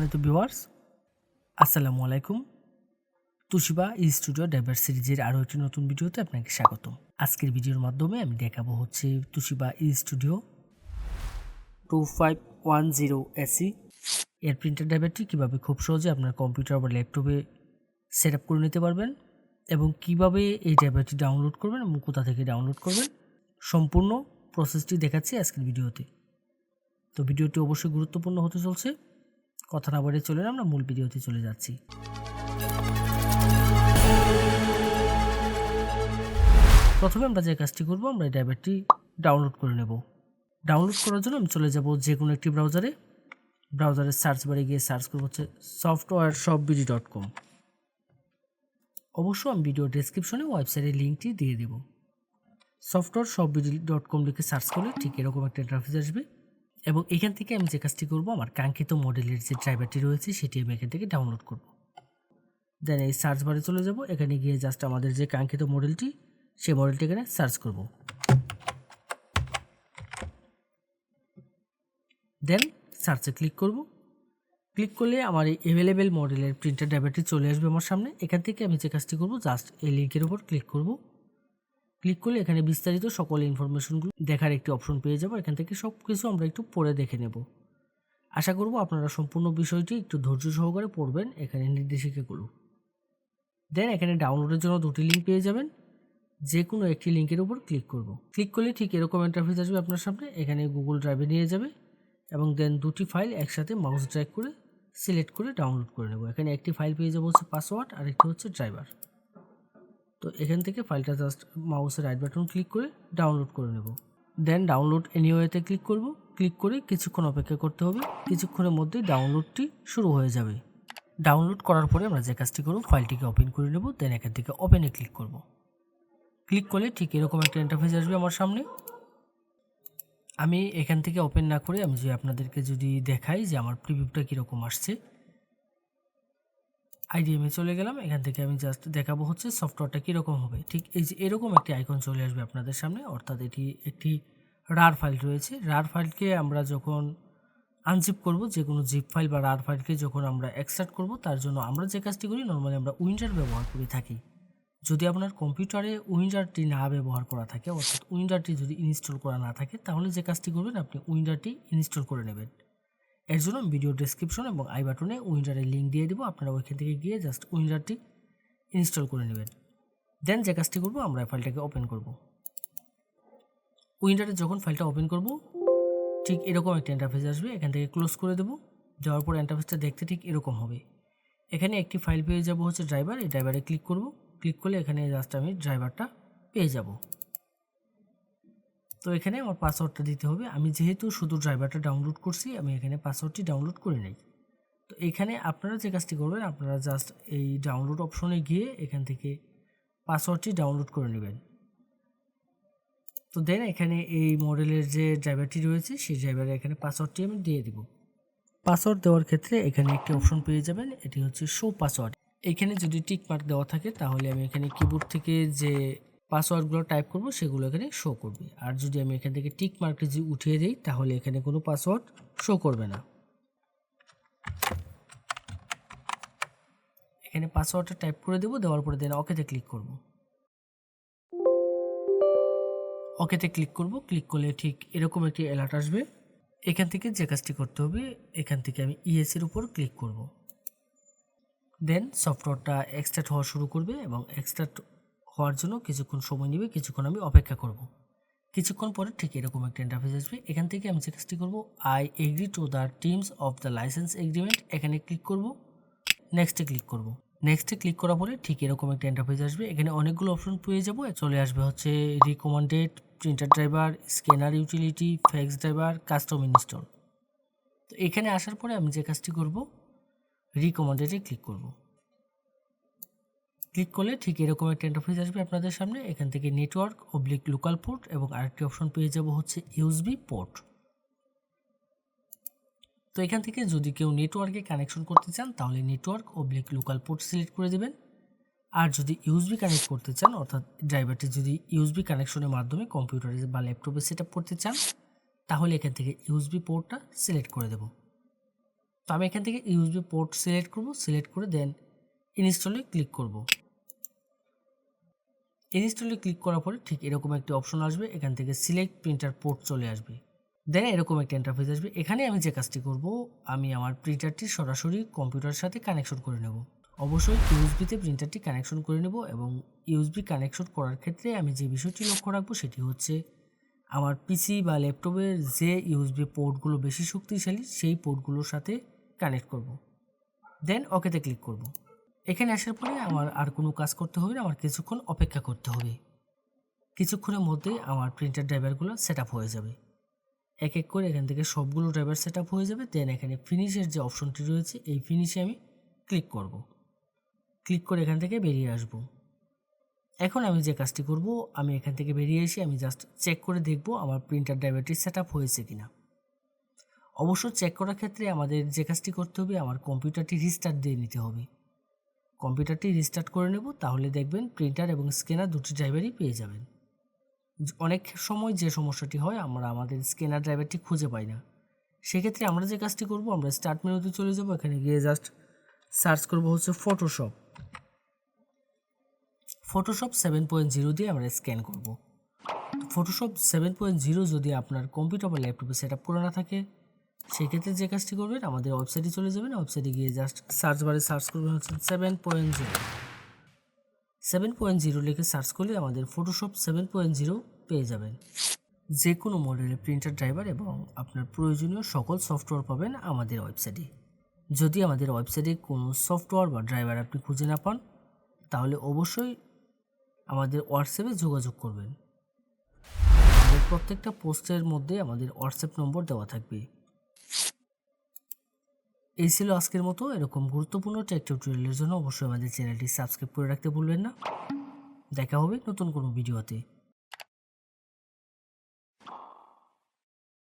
সম্মানিত ভিউয়ার্স, আসসালামু আলাইকুম। তুশিবা স্টুডিও ড্রাইভার সিরিজের আরও একটি নতুন ভিডিওতে আপনাকে স্বাগতম। আজকের ভিডিওর মাধ্যমে আমি দেখাবো হচ্ছে তুশিবা স্টুডিও 2510 এসি এর প্রিন্টার ড্রাইভারটি কীভাবে খুব সহজে আপনার কম্পিউটার বা ল্যাপটপে সেট আপ করে নিতে পারবেন এবং কিভাবে এই ড্রাইভারটি ডাউনলোড করবেন এবং কোথা থেকে ডাউনলোড করবেন, সম্পূর্ণ প্রসেসটি দেখাচ্ছি আজকের ভিডিওতে। তো ভিডিওটি অবশ্যই গুরুত্বপূর্ণ হতে চলছে। কথা না বাড়িয়ে চলে আমরা মূল ভিডিওতে চলে যাচ্ছি। প্রথমে আমরা যে কাজটি করব, আমরা এই ড্রাইভারটি ডাউনলোড করে নেব। ডাউনলোড করার জন্য আমি চলে যাব যে কোনো একটি ব্রাউজারের সার্চ বারে গিয়ে সার্চ করব হচ্ছে softwareshopbd.com। অবশ্য আমি ভিডিও ডেসক্রিপশনে ওয়েবসাইটের লিঙ্কটি দিয়ে দেব। softwareshopbd.com লিখে সার্চ করলে ঠিক এরকম একটা ইন্টারফেস আসবে এবং এখান থেকে আমি যে কাজটি করব, আমার কাঙ্ক্ষিত মডেলের যে ড্রাইভারটি রয়েছে সেটি আমি এখান থেকে ডাউনলোড করব। দেন এই সার্চ বারে চলে যাব, এখানে গিয়ে জাস্ট আমাদের যে কাঙ্ক্ষিত মডেলটি সেই মডেলটি এখানে সার্চ করব। দেন সার্চে ক্লিক করব। ক্লিক করলে আমার এই অ্যাভেলেবেল মডেলের প্রিন্টার ড্রাইভারটি চলে আসবে আমার সামনে। এখান থেকে আমি যে কাজটি করব, জাস্ট এই লিঙ্কের উপর ক্লিক করব। ক্লিক করলে এখানে বিস্তারিত সকল ইনফরমেশনগুলো দেখার একটি অপশন পেয়ে যাব। এখান থেকে সব কিছু আমরা একটু পরে দেখে নেব। আশা করব আপনারা সম্পূর্ণ বিষয়টি একটু ধৈর্য সহকারে পড়বেন এখানে নির্দেশিকাগুলো। দেন এখানে ডাউনলোডের জন্য দুটি লিঙ্ক পেয়ে যাবেন, যে কোনো একটি লিঙ্কের উপর ক্লিক করব। ক্লিক করলে ঠিক এরকম ইন্টারফেস আসবে আপনার সামনে। এখানে গুগল ড্রাইভে নিয়ে যাবে এবং দেন দুটি ফাইল একসাথে মাউস ড্র্যাগ করে সিলেক্ট করে ডাউনলোড করে নেব। এখানে একটি ফাইল পেয়ে যাবো হচ্ছে পাসওয়ার্ড আর একটি হচ্ছে ড্রাইভার। তো এখান থেকে ফাইলটা জাস্ট মাউসের রাইট বাটন ক্লিক করে ডাউনলোড করে নেব। দেন ডাউনলোড এনিওয়েতে ক্লিক করব। ক্লিক করে কিছুক্ষণ অপেক্ষা করতে হবে। কিছুক্ষণের মধ্যে ডাউনলোডটি শুরু হয়ে যাবে। ডাউনলোড করার পরে আমরা যে কাজটি করব, ফাইলটিকে ওপেন করে নেব। দেন এখান থেকে ওপেনে ক্লিক করব। ক্লিক করলে ঠিক এরকম একটা ইন্টারফেস আসবে আমার সামনে। আমি এখান থেকে ওপেন না করে আমি আপনাদেরকে যদি দেখাই যে আমার প্রিভিউটা কীরকম আসছে, আইডিএমে চলে গেলাম। এখান থেকে আমি জাস্ট দেখাবো হচ্ছে সফটওয়্যারটা কীরকম হবে। ঠিক এই যে এরকম একটি আইকন চলে আসবে আপনাদের সামনে, অর্থাৎ এটি একটি রার ফাইল রয়েছে। রার ফাইলকে আমরা যখন আনজিপ করব, যে কোনো জিপ ফাইল বা রার ফাইলকে যখন আমরা এক্সট্রাক্ট করব, তার জন্য আমরা যে কাজটি করি, নর্মালি আমরা উইন্ডার ব্যবহার করে থাকি। যদি আপনার কম্পিউটারে উইন্ডারটি না ব্যবহার করা থাকে, অর্থাৎ উইন্ডারটি যদি ইনস্টল করা না থাকে, তাহলে যে কাজটি করবেন, আপনি উইন্ডারটি ইনস্টল করে নেবেন। এর জন্য ভিডিও ডেসক্রিপশন এবং আই বাটনে উইন্ডারের লিঙ্ক দিয়ে দেবো, আপনারা ওইখান থেকে গিয়ে জাস্ট উইন্ডারটি ইনস্টল করে নেবেন। দেন যে কাজটি করব, আমরা ফাইলটাকে ওপেন করব। উইন্ডারে যখন ফাইলটা ওপেন করব, ঠিক এরকম একটা ইন্টারফেস আসবে। এখান থেকে ক্লোজ করে দেবো। যাওয়ার পর ইন্টারফেসটা দেখতে ঠিক এরকম হবে। এখানে একটি ফাইল পেয়ে যাব হচ্ছে ড্রাইভার। এই ড্রাইভারে ক্লিক করব। ক্লিক করলে এখানে জাস্ট আমি ড্রাইভারটা পেয়ে যাব। তো এখানে আমার পাসওয়ার্ডটা দিতে হবে। আমি যেহেতু শুধু ড্রাইভারটা ডাউনলোড করছি, আমি এখানে পাসওয়ার্ডটি ডাউনলোড করে নেই। তো এখানে আপনারা যে কাজটি করবেন, আপনারা জাস্ট এই ডাউনলোড অপশনে গিয়ে এখান থেকে পাসওয়ার্ডটি ডাউনলোড করে নেবেন। তো দেন এখানে এই মডেলের যে ড্রাইভারটি রয়েছে, সেই ড্রাইভারে এখানে পাসওয়ার্ডটি আমি দিয়ে দিব। পাসওয়ার্ড দেওয়ার ক্ষেত্রে এখানে একটি অপশন পেয়ে যাবেন, এটি হচ্ছে শো পাসওয়ার্ড। এখানে যদি টিক মার্ক দেওয়া থাকে, তাহলে আমি এখানে কিবোর্ড থেকে যে পাসওয়ার্ডগুলো টাইপ করব সেগুলো এখানে শো করবে। আর যদি আমি এখান থেকে টিক মার্কটি যদি উঠিয়ে দিই, তাহলে এখানে কোনো পাসওয়ার্ড শো করবে না। এখানে পাসওয়ার্ডটা টাইপ করে দেবো। দেওয়ার পরে দেন ওকেতে ক্লিক করব। ওকেতে ক্লিক করব। ক্লিক করলে ঠিক এরকম একটি অ্যালার্ট আসবে। এখান থেকে যে কাজটি করতে হবে, এখান থেকে আমি ইএসের উপর ক্লিক করব। দেন সফটওয়্যারটা এক্সট্রাক্ট হওয়া শুরু করবে এবং এক্সট্রাক্ট হওয়ার জন্য কিছুক্ষণ সময় নেবে। কিছুক্ষণ আমি অপেক্ষা করব। কিছুক্ষণ পরে ঠিক এরকম একটা ইন্টারফেস আসবে। এখান থেকে আমি যে কাজটি করব, I agree to the terms of the licence agreement, এখানে ক্লিক করব। নেক্সটে ক্লিক করব। নেক্সটে ক্লিক করার পরে ঠিক এরকম একটা ইন্টারফেস আসবে। এখানে অনেকগুলো অপশন পেয়ে যাব। চলে আসবে হচ্ছে recommended, printer driver, scanner utility, fax driver, custom install. তো এখানে আসার পরে আমি যে কাজটি করব, রিকমেন্ডেডে ক্লিক করব। ক্লিক করলে ঠিক এরকম একটা ইন্টারফেস আসবে আপনাদের সামনে। এখান থেকে নেটওয়ার্ক লোকাল পোর্ট এবং আরেকটি অপশন পেয়ে যাব হচ্ছে ইউএসবি পোর্ট। তো এখান থেকে যদি কেউ নেটওয়ার্কে কানেকশন করতে চান, তাহলে নেটওয়ার্ক লোকাল পোর্ট সিলেক্ট করে দেবেন। আর যদি ইউএসবি কানেক্ট করতে চান, অর্থাৎ ড্রাইভারটি যদি ইউএসবি কানেকশনের মাধ্যমে কম্পিউটারে বা ল্যাপটপে সেট আপ করতে চান, তাহলে এখান থেকে ইউএসবি পোর্টটা সিলেক্ট করে দেব। তো আমি এখান থেকে ইউএসবি পোর্ট সিলেক্ট করব, সিলেক্ট করে দেন ইনস্টলে ক্লিক করব। ইনস্টলে ক্লিক করার পরে ঠিক এরকম একটি অপশন আসবে, এখান থেকে সিলেক্ট প্রিন্টার পোর্ট চলে আসবে। দেন এরকম একটা ইন্টারফেস আসবে। এখানে আমি যে কাজটি করব, আমি আমার প্রিন্টারটি সরাসরি কম্পিউটারের সাথে কানেকশন করে নেব। অবশ্যই ইউএসবিতে প্রিন্টারটি কানেকশন করে নেব এবং ইউএসবি কানেকশন করার ক্ষেত্রে আমি যে বিষয়টি লক্ষ্য রাখবো সেটি হচ্ছে আমার পিসি বা ল্যাপটপের যে ইউএসবি পোর্টগুলো বেশি শক্তিশালী সেই পোর্টগুলোর সাথে কানেক্ট করব। দেন ওকেতে ক্লিক করব। এখানে আসার পরে আমার আর কোনো কাজ করতে হবে না, আমার কিছুক্ষণ অপেক্ষা করতে হবে। কিছুক্ষণের মধ্যেই আমার প্রিন্টার ড্রাইভারগুলো সেট আপ হয়ে যাবে। এক এক করে এখান থেকে সবগুলো ড্রাইভার সেট আপ হয়ে যাবে। দেন এখানে ফিনিশের যে অপশনটি রয়েছে এই ফিনিশে আমি ক্লিক করব। ক্লিক করে এখান থেকে বেরিয়ে আসব। এখন আমি যে কাজটি করব, আমি এখান থেকে বেরিয়ে এসে আমি জাস্ট চেক করে দেখব আমার প্রিন্টার ড্রাইভারটি সেট আপ হয়েছে কিনা। অবশ্য চেক করার ক্ষেত্রে আমাদের যে কাজটি করতে হবে, আমার কম্পিউটারটি রিস্টার্ট দিয়ে নিতে হবে। কম্পিউটারটি রিস্টার্ট করে নেব, তাহলে দেখবেন প্রিন্টার এবং স্ক্যানার দুটি ড্রাইভারই পেয়ে যাবেন। অনেক সময় যে সমস্যাটি হয়, আমরা আমাদের স্ক্যানার ড্রাইভারটি খুঁজে পাই না। সেক্ষেত্রে আমরা যে কাজটি করব, আমরা স্টার্ট মেনুতে চলে যাব, এখানে গিয়ে জাস্ট সার্চ করব হচ্ছে ফটোশপ 7.0 দিয়ে আমরা স্ক্যান করব। ফটোশপ 7.0 যদি আপনার কম্পিউটার বা ল্যাপটপে সেট আপ করা না থাকে, সেক্ষেত্রে যে কাজটি করবেন, আমাদের ওয়েবসাইটে চলে যাবেন। ওয়েবসাইটে গিয়ে জাস্ট সার্চ বারে সার্চ করবেন হচ্ছে 7.0 লিখে সার্চ করলে আমাদের ফটোশপ 7.0 পেয়ে যাবেন। যে কোনো মডেলের প্রিন্টার ড্রাইভার এবং আপনার প্রয়োজনীয় সকল সফটওয়্যার পাবেন আমাদের ওয়েবসাইটে। যদি আমাদের ওয়েবসাইটে কোনো সফটওয়্যার বা ড্রাইভার আপনি খুঁজে না পান, তাহলে অবশ্যই আমাদের হোয়াটসঅ্যাপে যোগাযোগ করবেন। আমাদের প্রত্যেকটা পোস্টের মধ্যে আমাদের হোয়াটসঅ্যাপ নম্বর দেওয়া থাকবে। এই ছিল আজকের মতো। এরকম গুরুত্বপূর্ণ টেক টিউটোরিয়ালের জন্য অবশ্যই আমাদের চ্যানেলটি সাবস্ক্রাইব করে রাখতে ভুলবেন না। দেখা হবে নতুন কোনো ভিডিওতে।